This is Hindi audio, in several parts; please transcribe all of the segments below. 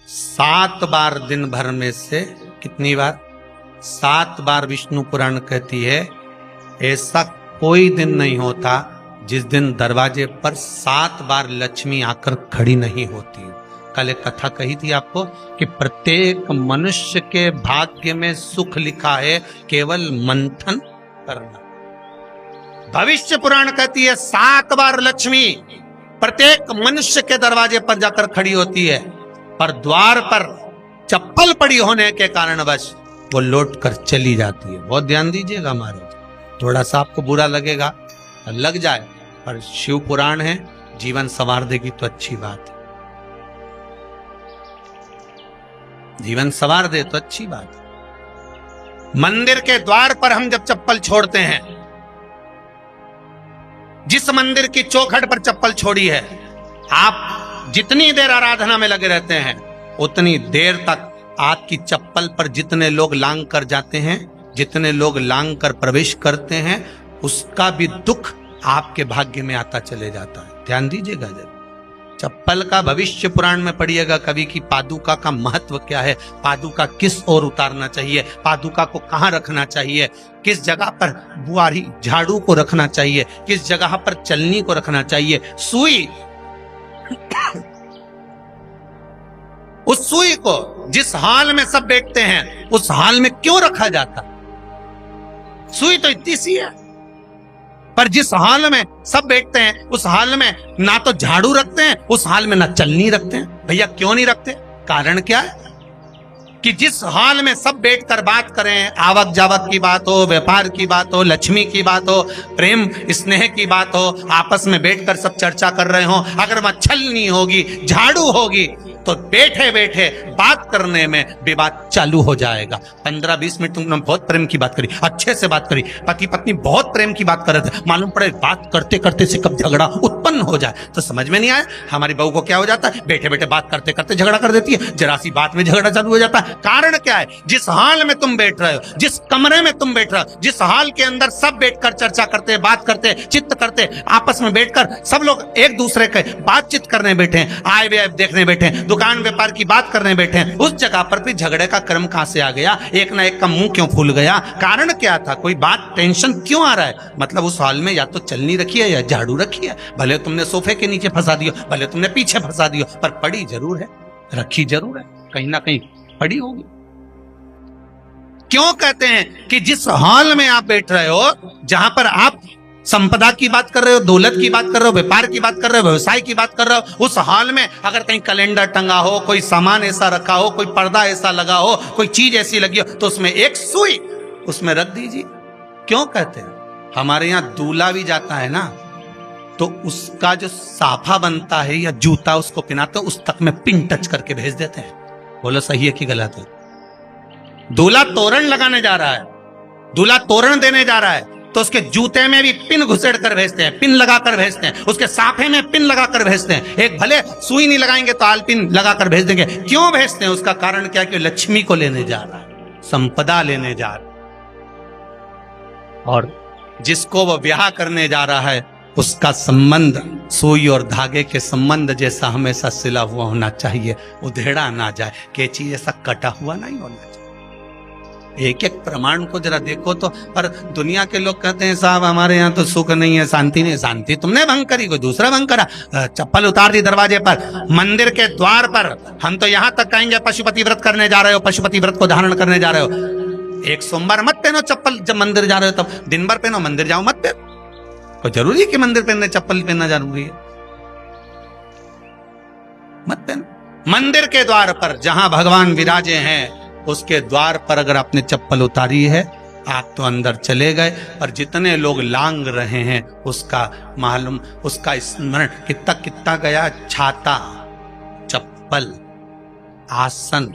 7 बार दिन भर में से कितनी बार? 7 बार विष्णु पुराण कहती है ऐसा कोई दिन नहीं होता जिस दिन दरवाजे पर 7 बार लक्ष्मी आकर खड़ी नहीं होती। कल एक कथा कही थी आपको कि प्रत्येक मनुष्य के भाग्य में सुख लिखा है, केवल मंथन करना। भविष्य पुराण कहती है 7 बार लक्ष्मी प्रत्येक मनुष्य के दरवाजे पर जाकर खड़ी होती है, पर द्वार पर चप्पल पड़ी होने के कारणवश वो लौट कर चली जाती है। बहुत ध्यान दीजिएगा महाराज, थोड़ा सा आपको बुरा लगेगा, लग जाए, पर शिव पुराण है, जीवन संवार देगी तो अच्छी बात है, जीवन संवार दे तो अच्छी बात है। मंदिर के द्वार पर हम जब चप्पल छोड़ते हैं, जिस मंदिर की चौखट पर चप्पल छोड़ी है, आप जितनी देर आराधना में लगे रहते हैं उतनी देर तक आपकी चप्पल पर जितने लोग लांग कर जाते हैं, जितने लोग लांग कर प्रवेश करते हैं, उसका भी दुख आपके भाग्य में आता चले जाता है। ध्यान दीजिएगा जरा, चप्पल का भविष्य पुराण में पढ़िएगा कवि की पादुका का महत्व क्या है, पादुका किस ओर उतारना चाहिए, पादुका को कहां रखना चाहिए, किस जगह पर बुआरी झाड़ू को रखना चाहिए, किस जगह पर चलनी को रखना चाहिए, सुई उस सुई को जिस हाल में सब बैठते हैं उस हाल में क्यों रखा जाता? सुई तो इतनी सी है, पर जिस हाल में सब बैठते हैं उस हाल में ना तो झाड़ू रखते हैं, उस हाल में ना चलनी रखते हैं। भैया क्यों नहीं रखते? कारण क्या है कि जिस हाल में सब बैठकर बात करें, आवक जावक की बात हो, व्यापार की बात हो, लक्ष्मी की बात हो, प्रेम स्नेह की बात हो, आपस में बैठकर सब चर्चा कर रहे हो, अगर वह छलनी होगी, झाड़ू होगी, तो बैठे बैठे बात करने में विवाद चालू हो जाएगा। 15-20 मिनट तुमने बहुत प्रेम की बात करी, अच्छे से बात करी, पति पत्नी बहुत प्रेम की बात कर रहे थे, मालूम पड़े बात करते करते से कब झगड़ा उत्पन्न हो जाए तो समझ में नहीं आया। हमारी बहू को क्या हो जाता है, बैठे बैठे बात करते करते झगड़ा कर देती है, जरा सी बात में झगड़ा चालू हो जाता है। कारण क्या है? जिस हाल में तुम बैठ रहे हो, जिस कमरे में तुम बैठ रहे हो, जिस हाल के अंदर सब बैठकर चर्चा करते, बात करते, चित्त करते, आपस में बैठकर सब लोग एक दूसरे के बातचीत करने बैठे हैं, आय व्यय देखने बैठे हैं, दुकान व्यापार की बात करने बैठे हैं, उस जगह पर भी झगड़े का क्रम कहां से आ गया? एक ना एक का मुंह क्यों फूल गया? कारण क्या था? कोई बात टेंशन क्यों आ रहा है? मतलब उस हाल में या तो चलनी रखी है या झाड़ू रखी है, भले तुमने सोफे के नीचे फंसा दियो, भले तुमने पीछे फंसा दियो, पर पड़ी जरूर है, रखी जरूर है, कहीं ना कहीं पड़ी होगी। क्यों कहते हैं कि जिस हाल में आप बैठ रहे हो, जहां पर आप संपदा की बात कर रहे हो, दौलत की बात कर रहे हो, व्यापार की बात कर रहे हो, व्यवसाय की बात कर रहे हो, उस हाल में अगर कहीं कैलेंडर टंगा हो, कोई सामान ऐसा रखा हो, कोई पर्दा ऐसा लगा हो, कोई चीज ऐसी लगी हो, तो उसमें एक सुई उसमें रख दीजिए। क्यों कहते हैं? हमारे यहां दूल्हा भी जाता है ना, तो उसका जो साफा बनता है या जूता उसको पहनाते, उस तक में पिन टच करके भेज देते हैं। बोलो सही है कि गलत है? दूल्हा तोरण लगाने जा रहा है, दूल्हा तोरण देने जा रहा है, तो उसके जूते में भी पिन घुसेड़ कर भेजते हैं, पिन लगाकर भेजते हैं, उसके साफे में पिन लगाकर भेजते हैं। एक भले सुई नहीं लगाएंगे तो आल पिन लगाकर भेज देंगे। क्यों भेजते हैं? उसका कारण क्या? कि लक्ष्मी को लेने जा रहा है, संपदा लेने जा रहा है, और जिसको वो ब्याह करने जा रहा है उसका संबंध सुई और धागे के संबंध जैसा हमेशा सिला हुआ होना चाहिए, उधेड़ा ना जाए, कि चीज ऐसा कटा हुआ नहीं होना चाहिए। एक एक प्रमाण को जरा देखो तो। पर दुनिया के लोग कहते हैं साहब हमारे यहाँ तो सुख नहीं है, शांति नहीं। शांति तुमने भंग करी, कोई दूसरा भंग करा। चप्पल उतार दी दरवाजे पर, मंदिर के द्वार पर। हम तो यहाँ तक कहेंगे पशुपति व्रत करने जा रहे हो, पशुपति व्रत को धारण करने जा रहे हो, एक सोमवार मत पहनो चप्पल। जब मंदिर जा रहे हो तब दिन भर पहनो, मंदिर जाओ मत पहनो। कोई जरूरी है कि मंदिर पहनने चप्पल पहनना जरूरी है? मत पहनो। मंदिर के द्वार पर जहां भगवान विराजे हैं उसके द्वार पर अगर आपने चप्पल उतारी है, आप तो अंदर चले गए, पर जितने लोग लांग रहे हैं उसका मालूम, उसका स्मरण कितना कितना गया। छाता, चप्पल, आसन,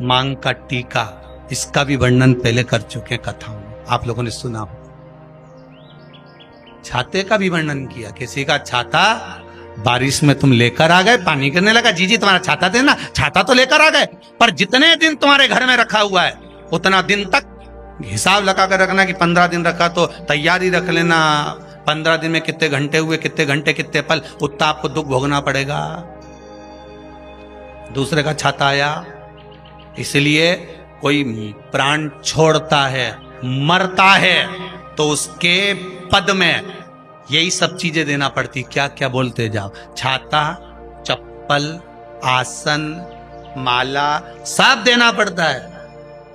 मांग का टीका, इसका भी वर्णन पहले कर चुके कथाओं में, आप लोगों ने सुना हो। छाते का भी वर्णन किया, किसी का छाता बारिश में तुम लेकर आ गए, पानी गिरने लगा, जी तुम्हारा छाता देना, छाता तो लेकर आ गए, पर जितने दिन तुम्हारे घर में रखा हुआ है उतना दिन तक हिसाब लगा कर रखना कि 15 दिन रखा तो तैयारी रख लेना, 15 दिन में कितने घंटे हुए, कितने घंटे कितने पल, उतना आपको दुख भोगना पड़ेगा। दूसरे का छाता आया। इसलिए कोई प्राण छोड़ता है, मरता है, तो उसके पद में यही सब चीजें देना पड़ती। क्या क्या बोलते जाओ, छाता, चप्पल, आसन, माला, सब देना पड़ता है।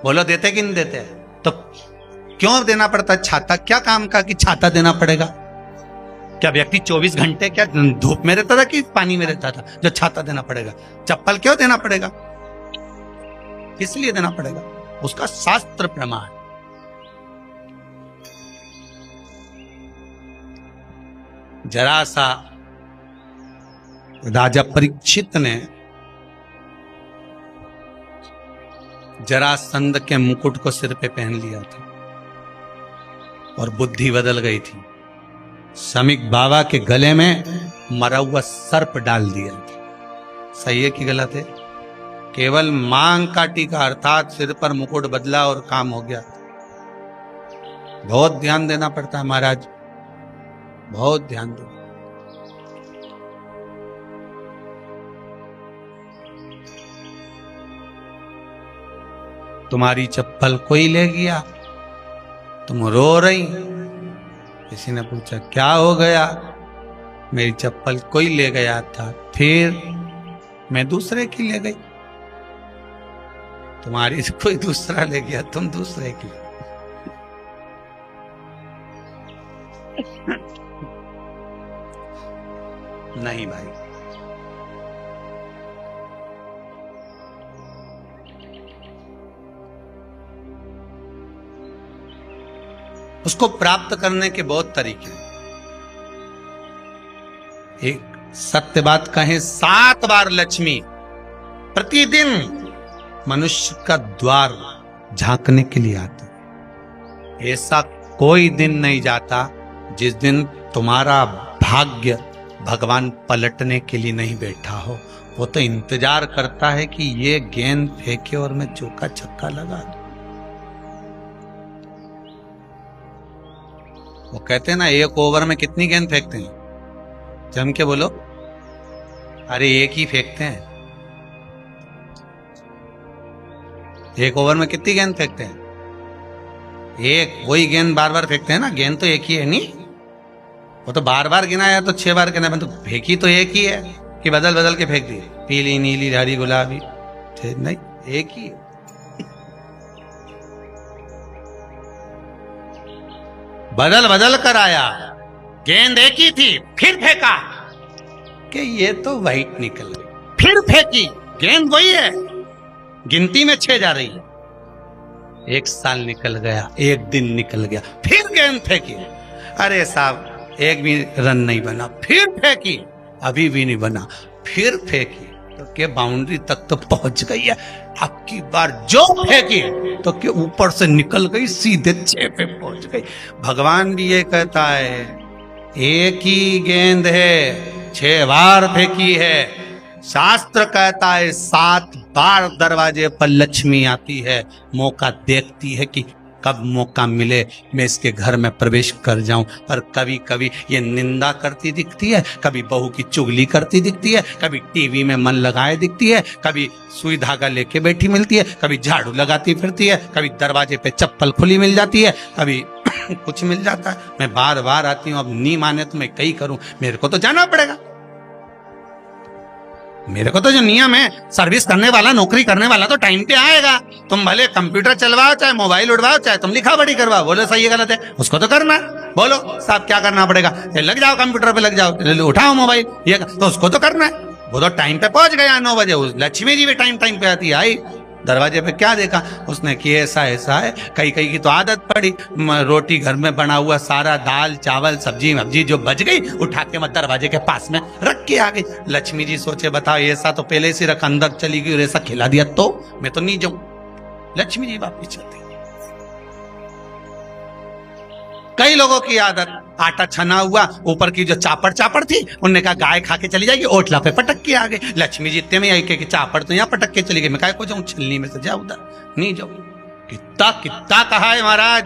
बोलो देते कि नहीं देते? तो क्यों देना पड़ता है छाता? क्या काम का कि छाता देना पड़ेगा? क्या व्यक्ति 24 घंटे क्या धूप में रहता था कि पानी में रहता था जो छाता देना पड़ेगा? चप्पल क्यों देना पड़ेगा? इसलिए देना पड़ेगा, उसका शास्त्र प्रमाण। जरा सा राजा परीक्षित ने जरासंध के मुकुट को सिर पे पहन लिया था और बुद्धि बदल गई थी। समीक बाबा के गले में मरा हुआ सर्प डाल दिया था। सही है कि गलत है? केवल मांग का टीका अर्थात सिर पर मुकुट बदला और काम हो गया। बहुत ध्यान देना पड़ता है महाराज, बहुत ध्यान दो। तुम्हारी चप्पल कोई ले गया, तुम रो रही। किसी ने पूछा क्या हो गया? मेरी चप्पल कोई ले गया था, फिर मैं दूसरे की ले गई। तुम्हारी कोई दूसरा ले गया, तुम दूसरे की। नहीं भाई, उसको प्राप्त करने के बहुत तरीके। एक सत्य बात कहें, 7 बार लक्ष्मी प्रतिदिन मनुष्य का द्वार झांकने के लिए आती। ऐसा कोई दिन नहीं जाता जिस दिन तुम्हारा भाग्य भगवान पलटने के लिए नहीं बैठा हो। वो तो इंतजार करता है कि ये गेंद फेंके और मैं चौका छक्का लगा दूं। वो कहते हैं ना, एक ओवर में कितनी गेंद फेंकते हैं? जम के बोलो। अरे एक ही फेंकते हैं। एक ओवर में कितनी गेंद फेंकते हैं? एक। वही गेंद बार बार फेंकते हैं ना, गेंद तो एक ही है नहीं। वो तो बार बार गिना है तो 6 बार गिना, तो फेंकी तो एक ही है कि बदल बदल के फेंक दी, पीली नीली हरी गुलाबी? नहीं, एक ही है। बदल बदल कर आया, गेंद एक ही थी, फिर फेंका कि ये तो वाइट निकल गई, फिर फेंकी, गेंद वही है, गिनती में 6 जा रही है। 1 साल निकल गया, 1 दिन निकल गया, फिर गेंद फेंकी। अरे साहब, एक भी रन नहीं बना, फिर फेंकी, अभी भी नहीं बना, फिर फेंकी तो के बाउंड्री तक तो पहुंच गई है। अब की बार जो फेंकी तो के ऊपर से निकल गई, सीधे 6 पे पहुंच गई। भगवान भी ये कहता है, एक ही गेंद है, 6 बार फेंकी है। शास्त्र कहता है 7 बार दरवाजे पर लक्ष्मी आती है, मौका देखती है कि कब मौका मिले मैं इसके घर में प्रवेश कर जाऊं। पर कभी कभी ये निंदा करती दिखती है, कभी बहू की चुगली करती दिखती है, कभी टीवी में मन लगाए दिखती है, कभी सुई धागा लेके बैठी मिलती है, कभी झाड़ू लगाती फिरती है, कभी दरवाजे पे चप्पल खुली मिल जाती है, कभी कुछ मिल जाता है। मैं बार बार आती हूँ, अब नहीं माने तो मैं कहीं करूं, मेरे को तो जाना पड़ेगा। मेरे को तो जो नियम है, सर्विस करने वाला, नौकरी करने वाला तो टाइम पे आएगा। तुम भले कंप्यूटर चलवाओ, चाहे मोबाइल उड़वाओ, चाहे तुम लिखा पढ़ी करवाओ, बोलो सही है गलत है, उसको तो करना है। बोलो साहब क्या करना पड़ेगा? लग जाओ कंप्यूटर पे, लग जाओ, उठाओ मोबाइल, ये तो उसको तो करना है। वो तो टाइम पे पहुंच गया 9 बजे। लक्ष्मी जी भी टाइम पे आती है। आई दरवाजे पे क्या देखा उसने कि ऐसा ऐसा है। कई कई की तो आदत पड़ी, रोटी घर में बना हुआ सारा दाल चावल सब्जी वब्जी जो बच गई, उठा के मैं दरवाजे के पास में रख के आ गई। लक्ष्मी जी सोचे बताओ, ऐसा तो पहले से रख, अंदर चली गई और ऐसा खिला दिया तो मैं तो नहीं जाऊं। लक्ष्मी जी वापिस चलती। कई लोगों की आदत, आटा छना हुआ, ऊपर की जो चापड़ थी, उन्होंने कहा गाय खा के चली जाएगी, ओटला पे पटक के आ गए। लक्ष्मी जी इतने में आई कि चापड़ तो यहाँ पटक के चली गई, मैं काय को जाऊं, छलनी में से जा उधर, नहीं जाऊं। कितना कितना कहा है महाराज।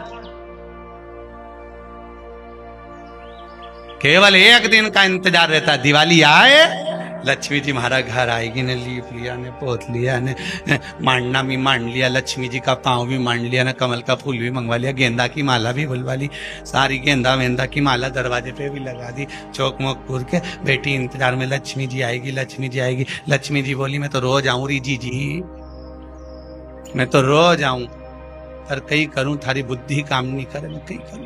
केवल एक दिन का इंतजार रहता है, दिवाली आए लक्ष्मी जी हमारा घर आएगी ने, लीप लिया ने, पोत लिया ने, मांडना भी मांड लिया, लक्ष्मी जी का पाँव भी मांड लिया ना, कमल का फूल भी मंगवा लिया, गेंदा की माला भी बुलवा ली, सारी गेंदा वेंदा की माला दरवाजे पे भी लगा दी, चौक मोक पूर के। बेटी इंतजार में लक्ष्मी जी आएगी, लक्ष्मी जी आएगी। लक्ष्मी जी बोली मैं तो रोज आऊं री जी, मैं तो रोज आऊं, पर कई करूं थारी बुद्धि काम नहीं करे, मैं कई करूं।